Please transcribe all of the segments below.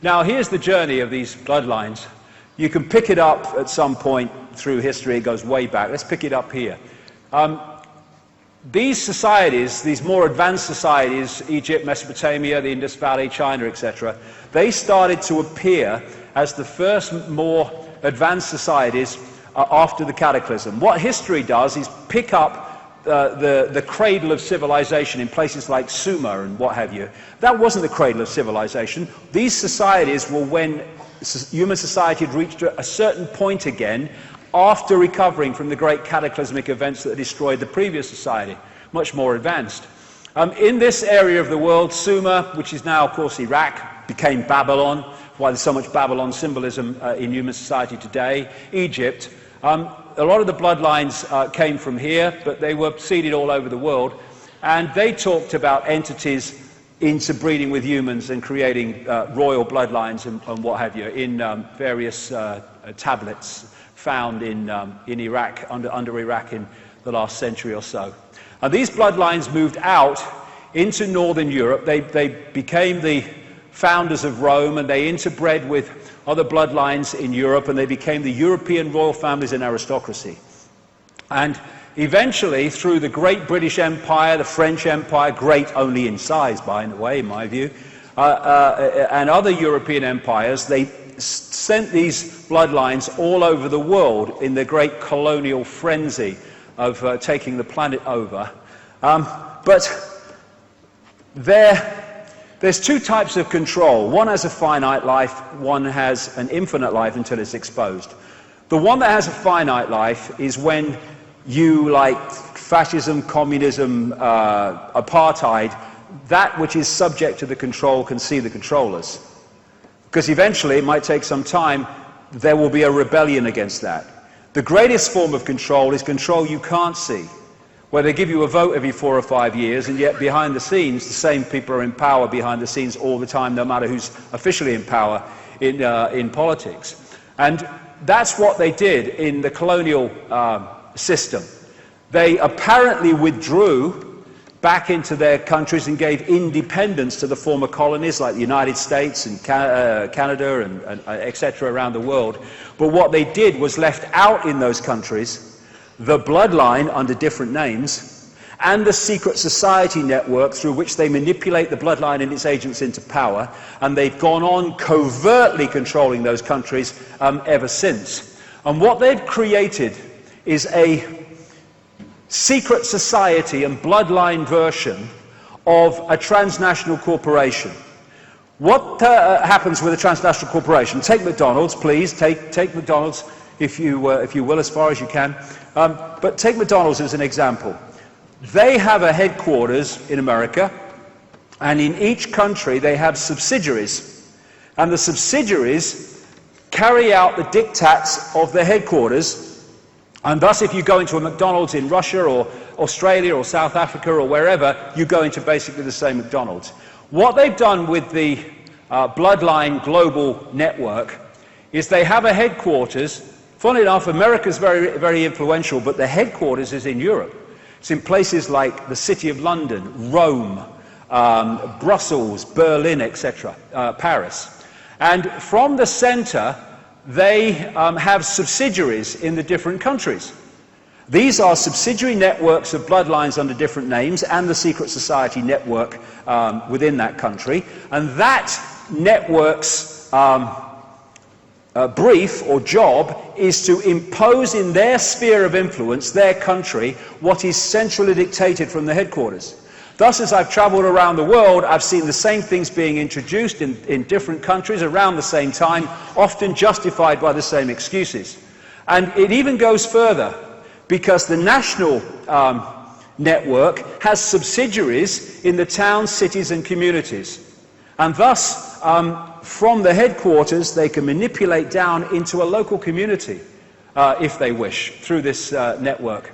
Now, here's the journey of these bloodlines. You can pick it up at some point through history. It goes way back. Let's pick it up here. These societies, these more advanced societies, Egypt, Mesopotamia, the Indus Valley, China, etc., they started to appear as the first more advanced societies after the cataclysm. What history does is pick up the cradle of civilization in places like Sumer and what have you. That wasn't the cradle of civilization. These societies were when human society had reached a certain point again after recovering from the great cataclysmic events that destroyed the previous society, much more advanced. In this area of the world, Sumer, which is now, of course, Iraq, became Babylon, why there's so much Babylon symbolism in human society today. Egypt, a lot of the bloodlines came from here, but they were seeded all over the world, and they talked about entities interbreeding with humans and creating royal bloodlines and what have you in various tablets found in Iraq, under Iraq in the last century or so. And these bloodlines moved out into northern Europe. They became the founders of Rome, and they interbred with other bloodlines in Europe, and they became the European royal families and aristocracy. And eventually, through the great British Empire, the French Empire, great only in size, by the way, in my view, and other European empires, they sent these bloodlines all over the world in the great colonial frenzy of taking the planet over. But there's two types of control. One has a finite life, one has an infinite life until it's exposed. The one that has a finite life is when you, like fascism, communism, apartheid, that which is subject to the control can see the controllers. Because eventually, it might take some time, there will be a rebellion against that. The greatest form of control is control you can't see, where they give you a vote every 4 or 5 years, and yet behind the scenes, the same people are in power behind the scenes all the time, no matter who's officially in power in politics. And that's what they did in the colonial system. They apparently withdrew back into their countries and gave independence to the former colonies like the United States and Canada and etc. around the world. But what they did was left out in those countries the bloodline under different names and the secret society network through which they manipulate the bloodline and its agents into power, and they've gone on covertly controlling those countries ever since. And what they've created is a secret society and bloodline version of a transnational corporation. What happens with a transnational corporation? Take McDonald's, please. Take McDonald's, if you will, as far as you can. But take McDonald's as an example. They have a headquarters in America, and in each country they have subsidiaries. And the subsidiaries carry out the diktats of the headquarters. And thus, if you go into a McDonald's in Russia or Australia or South Africa or wherever, you go into basically the same McDonald's. What they've done with the Bloodline Global Network is they have a headquarters. Funnily enough, America's very, very influential, but the headquarters is in Europe. It's in places like the City of London, Rome, Brussels, Berlin, etc., Paris. And from the center, they have subsidiaries in the different countries. These are subsidiary networks of bloodlines under different names and the secret society network within that country. And that network's brief or job is to impose in their sphere of influence, their country, what is centrally dictated from the headquarters. Thus, as I've traveled around the world, I've seen the same things being introduced in different countries around the same time, often justified by the same excuses. And it even goes further, because the national network has subsidiaries in the towns, cities, and communities. And thus, from the headquarters, they can manipulate down into a local community, if they wish, through this network.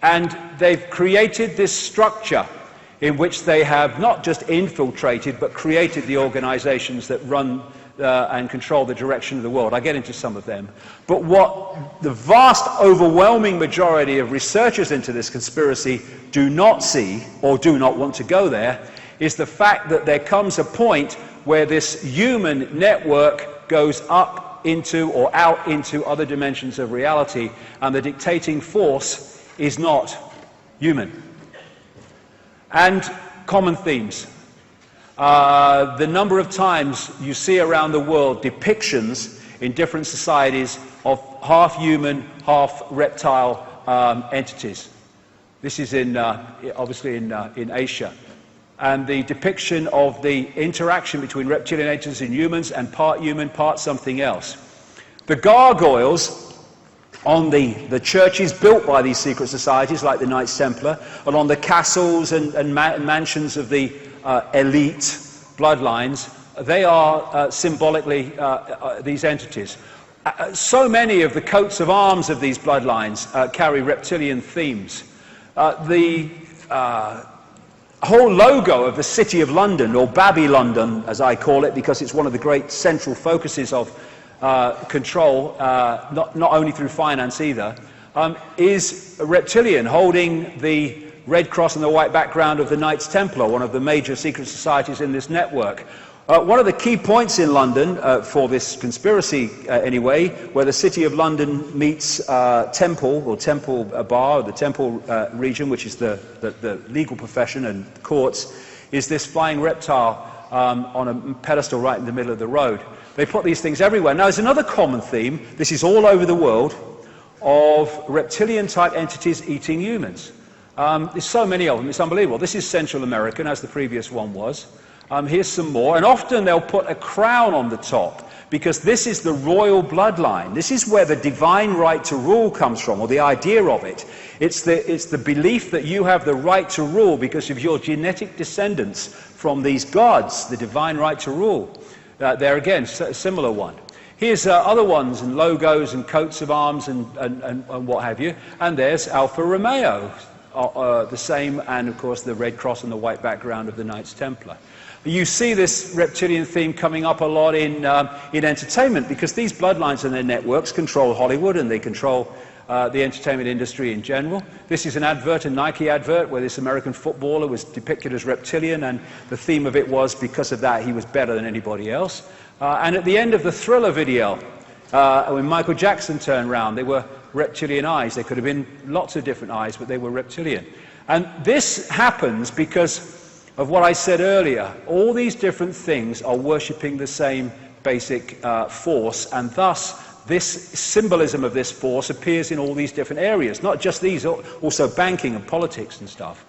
And they've created this structure in which they have not just infiltrated, but created the organizations that run and control the direction of the world. I get into some of them. But what the vast, overwhelming majority of researchers into this conspiracy do not see, or do not want to go there, is the fact that there comes a point where this human network goes up into or out into other dimensions of reality, and the dictating force is not human. And common themes. The number of times you see around the world depictions in different societies of half human, half reptile entities. This is obviously in Asia. And the depiction of the interaction between reptilian entities and humans, and part human, part something else. The gargoyles on the churches built by these secret societies, like the Knights Templar, and on the castles and mansions of the elite bloodlines, they are symbolically these entities. So many of the coats of arms of these bloodlines carry reptilian themes. The whole logo of the City of London, or Babylondon as I call it, because it's one of the great central focuses of control, not only through finance either, is a reptilian holding the red cross and the white background of the Knights Templar, one of the major secret societies in this network. One of the key points in London, for this conspiracy anyway, where the City of London meets Temple, or Temple Bar, or the Temple region, which is the legal profession and courts, is this flying reptile on a pedestal right in the middle of the road. They put these things everywhere. Now, there's another common theme, this is all over the world, of reptilian-type entities eating humans. There's so many of them, it's unbelievable. This is Central American, as the previous one was. Here's some more, and often they'll put a crown on the top, because this is the royal bloodline. This is where the divine right to rule comes from, or the idea of it. It's the belief that you have the right to rule because of your genetic descendants from these gods, the divine right to rule. There again, a similar one. Here's other ones, and logos and coats of arms and what have you. And there's Alfa Romeo, the same, and of course the red cross and the white background of the Knights Templar. You see this reptilian theme coming up a lot in entertainment, because these bloodlines and their networks control Hollywood, and they control the entertainment industry in general. This is an advert, a Nike advert, where this American footballer was depicted as reptilian, and the theme of it was, because of that, he was better than anybody else. And at the end of the Thriller video, when Michael Jackson turned round, they were reptilian eyes. They could have been lots of different eyes, but they were reptilian. And this happens because of what I said earlier. All these different things are worshipping the same basic force, and thus this symbolism of this force appears in all these different areas, not just these, also banking and politics and stuff.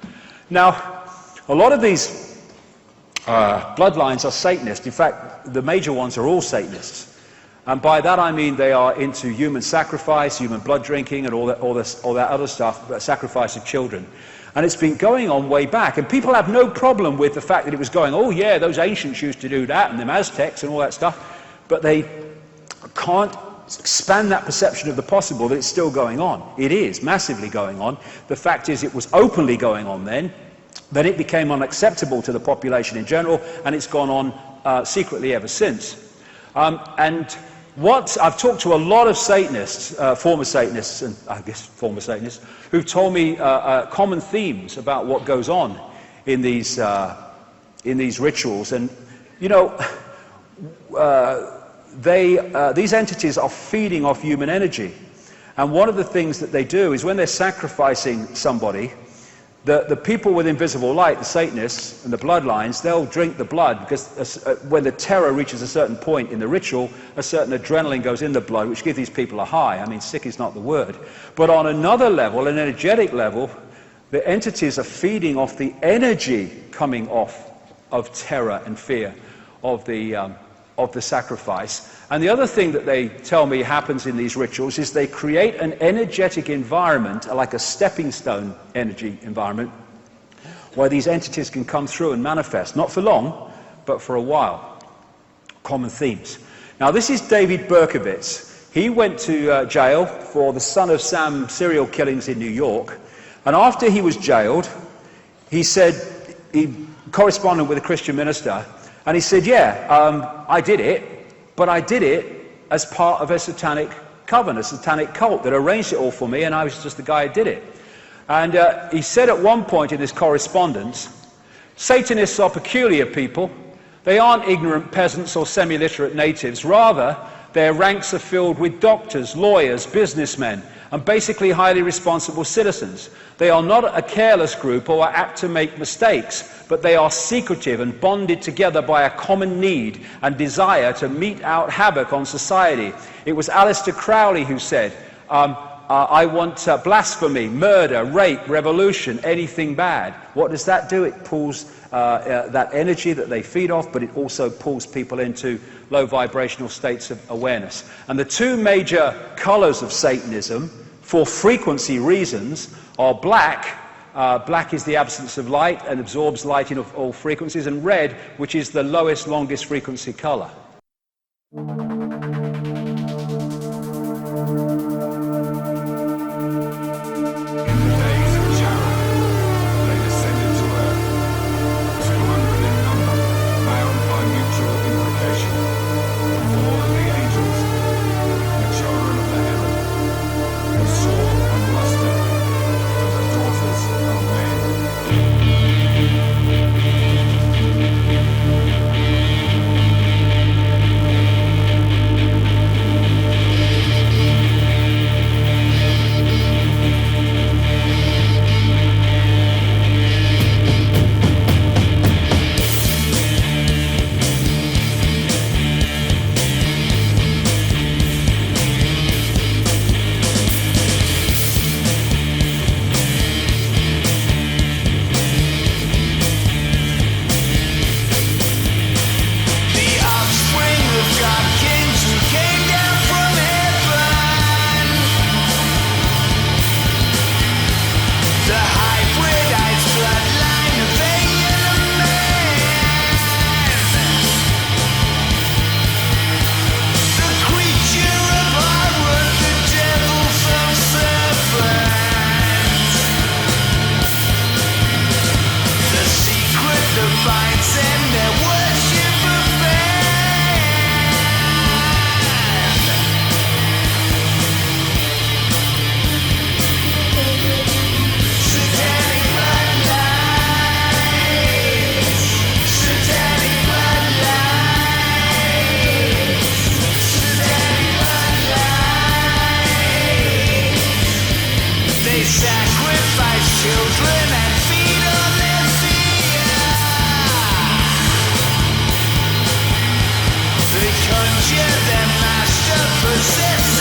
Now, a lot of these bloodlines are Satanist. In fact, the major ones are all Satanists. And by that I mean they are into human sacrifice, human blood drinking, and all that other stuff, sacrifice of children. And it's been going on way back. And people have no problem with the fact that it was going, oh yeah, those ancients used to do that, and the Aztecs and all that stuff. But they can't expand that perception of the possible that it's still going on. It is massively going on. The fact is, it was openly going on then it became unacceptable to the population in general, and it's gone on secretly ever since. And what I've talked to a lot of Satanists, former Satanists, and I guess former Satanists, who've told me common themes about what goes on in these rituals. And you know, these entities are feeding off human energy. And one of the things that they do is, when they're sacrificing somebody, the people with invisible light, the Satanists and the bloodlines, they'll drink the blood, because when the terror reaches a certain point in the ritual, a certain adrenaline goes in the blood, which gives these people a high. I mean, sick is not the word. But on another level, an energetic level, the entities are feeding off the energy coming off of terror and fear of the sacrifice. And the other thing that they tell me happens in these rituals is they create an energetic environment, like a stepping stone energy environment, where these entities can come through and manifest, not for long, but for a while. Common themes. Now, this is David Berkowitz. He went to jail for the Son of Sam serial killings in New York, and after he was jailed, he said, he corresponded with a Christian minister, and he said, yeah, I did it, but I did it as part of a satanic coven, a satanic cult that arranged it all for me, and I was just the guy who did it. And he said at one point in his correspondence, Satanists are peculiar people. They aren't ignorant peasants or semi-literate natives. Rather, their ranks are filled with doctors, lawyers, businessmen, and basically highly responsible citizens. They are not a careless group or are apt to make mistakes, but they are secretive and bonded together by a common need and desire to mete out havoc on society. It was Aleister Crowley who said, I want blasphemy, murder, rape, revolution, anything bad. What does that do? It pulls that energy that they feed off, but it also pulls people into low vibrational states of awareness. And the two major colors of Satanism, for frequency reasons, are black. Black is the absence of light and absorbs light in all frequencies, and red, which is the lowest, longest frequency color. Possess